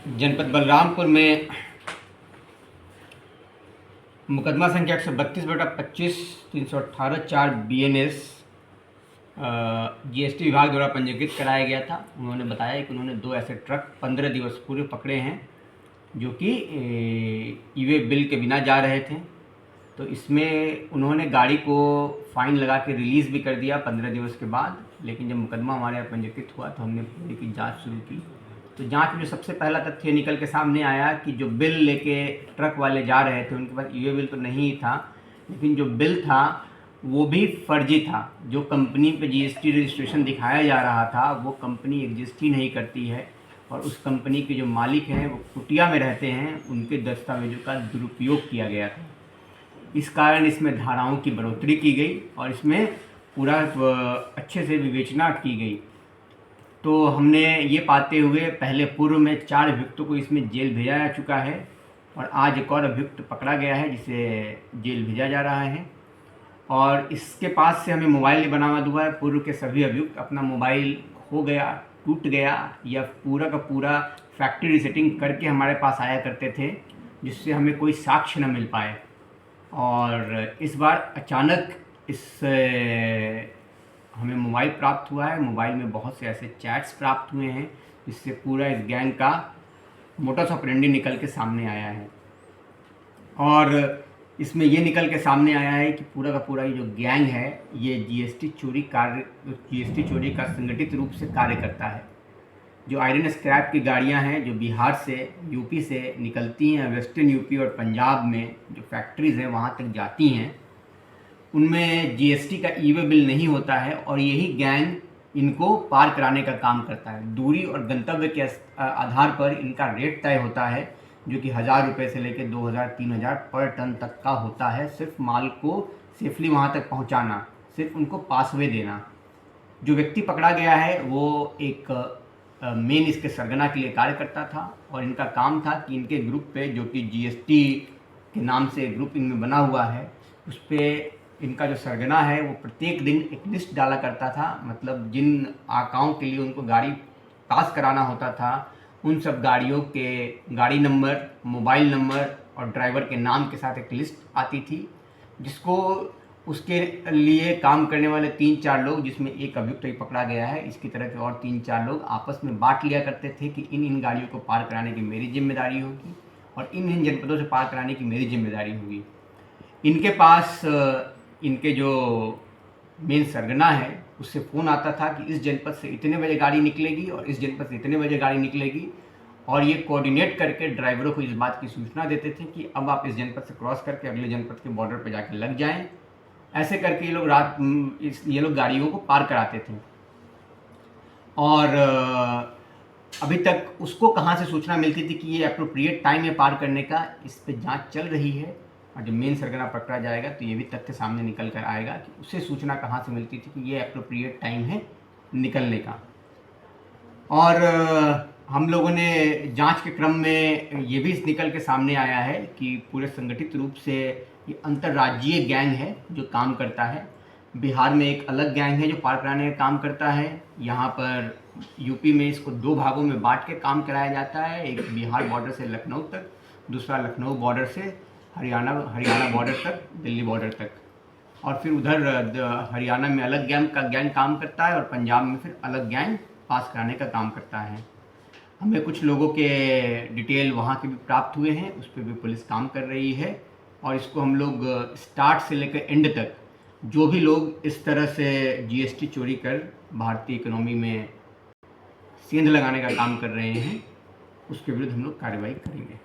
जनपद बलरामपुर में मुकदमा संख्या 132/25 318/4 BNS GST विभाग द्वारा पंजीकृत कराया गया था। उन्होंने बताया कि उन्होंने 2 ऐसे ट्रक 15 दिवस पूर्व पकड़े हैं जो कि ई-वे बिल के बिना जा रहे थे। तो इसमें उन्होंने गाड़ी को फ़ाइन लगा के रिलीज़ भी कर दिया 15 दिवस के बाद। लेकिन जब मुकदमा हमारे यहाँ पंजीकृत हुआ तो हमने पूरी की जांच शुरू की। तो जांच में जो सबसे पहला तथ्य निकल के सामने आया कि जो बिल लेके ट्रक वाले जा रहे थे उनके पास ई-वे बिल तो नहीं था, लेकिन जो बिल था वो भी फर्जी था। जो कंपनी पे GST रजिस्ट्रेशन दिखाया जा रहा था वो कंपनी एग्जिस्ट ही नहीं करती है, और उस कंपनी के जो मालिक हैं वो कुटिया में रहते हैं, उनके दस्तावेजों का दुरुपयोग किया गया था। इस कारण इसमें धाराओं की बढ़ोतरी की गई और इसमें पूरा अच्छे से विवेचना की गई। तो हमने ये पाते हुए पहले पूर्व में 4 अभियुक्तों को इसमें जेल भेजा जा चुका है और आज एक और अभियुक्त पकड़ा गया है जिसे जेल भेजा जा रहा है। और इसके पास से हमें मोबाइल बरामद हुआ है। पूर्व के सभी अभियुक्त अपना मोबाइल खो गया, टूट गया या पूरा का पूरा फैक्ट्री रीसेटिंग करके हमारे पास आया करते थे, जिससे हमें कोई साक्ष्य न मिल पाए। और इस बार अचानक हमें मोबाइल प्राप्त हुआ है। मोबाइल में बहुत से ऐसे चैट्स प्राप्त हुए हैं जिससे पूरा इस गैंग का मोटस ऑपरेंडी निकल के सामने आया है। और इसमें ये निकल के सामने आया है कि पूरा का पूरा ये जो गैंग है ये GST चोरी का संगठित रूप से कार्य करता है। जो आयरन स्क्रैप की गाड़ियां हैं जो बिहार से, यूपी से निकलती हैं, वेस्टर्न यूपी और पंजाब में जो फैक्ट्रीज़ हैं वहाँ तक जाती हैं, उनमें GST का ई-वे बिल नहीं होता है और यही गैंग इनको पार कराने का काम करता है। दूरी और गंतव्य के आधार पर इनका रेट तय होता है जो कि 1000 रुपये से लेकर 2000-3000 पर टन तक का होता है। सिर्फ माल को सेफली वहाँ तक पहुँचाना, सिर्फ उनको पासवे देना। जो व्यक्ति पकड़ा गया है वो एक मेन इसके सरगना के लिए कार्य करता था और इनका काम था कि इनके ग्रुप पे जो कि GST के नाम से ग्रुप इनमें बना हुआ है उस पर इनका जो सरगना है वो प्रत्येक दिन एक लिस्ट डाला करता था। मतलब जिन आकाओं के लिए उनको गाड़ी पास कराना होता था उन सब गाड़ियों के गाड़ी नंबर, मोबाइल नंबर और ड्राइवर के नाम के साथ एक लिस्ट आती थी, जिसको उसके लिए काम करने वाले 3-4 लोग, जिसमें एक अभियुक्त ही पकड़ा गया है, इसकी तरह के और 3-4 लोग आपस में बांट लिया करते थे कि इन गाड़ियों को पार कराने की मेरी जिम्मेदारी होगी और इन जनपदों से पार कराने की मेरी जिम्मेदारी होगी। इनके पास इनके जो मेन सरगना है उससे फ़ोन आता था कि इस जनपद से इतने बजे गाड़ी निकलेगी और इस जनपद से इतने बजे गाड़ी निकलेगी, और ये कोऑर्डिनेट करके ड्राइवरों को इस बात की सूचना देते थे कि अब आप इस जनपद से क्रॉस करके अगले जनपद के बॉर्डर पर जाके लग जाएं। ऐसे करके ये लोग गाड़ियों को पार कराते थे। और अभी तक उसको कहाँ से सूचना मिलती थी कि ये अप्रोप्रिएट टाइम है पार करने का, इस पर जांच चल रही है। और जब मेन सरगना पकड़ा जाएगा तो ये भी तथ्य सामने निकल कर आएगा कि उसे सूचना कहाँ से मिलती थी कि ये अप्रोप्रिएट टाइम है निकलने का। और हम लोगों ने जांच के क्रम में ये भी निकल के सामने आया है कि पूरे संगठित रूप से ये अंतर्राज्यीय गैंग है जो काम करता है। बिहार में एक अलग गैंग है जो पार कराने का काम करता है। यहाँ पर यूपी में इसको 2 भागों में बांट के काम कराया जाता है, एक बिहार बॉर्डर से लखनऊ तक, दूसरा लखनऊ बॉर्डर से हरियाणा बॉर्डर तक, दिल्ली बॉर्डर तक। और फिर उधर हरियाणा में अलग गैंग काम करता है और पंजाब में फिर अलग गैंग पास कराने का काम करता है। हमें कुछ लोगों के डिटेल वहाँ के भी प्राप्त हुए हैं, उस पर भी पुलिस काम कर रही है। और इसको हम लोग स्टार्ट से लेकर एंड तक जो भी लोग इस तरह से GST चोरी कर भारतीय इकोनॉमी में सेंध लगाने का काम कर रहे हैं उसके विरुद्ध हम लोग कार्रवाई करेंगे।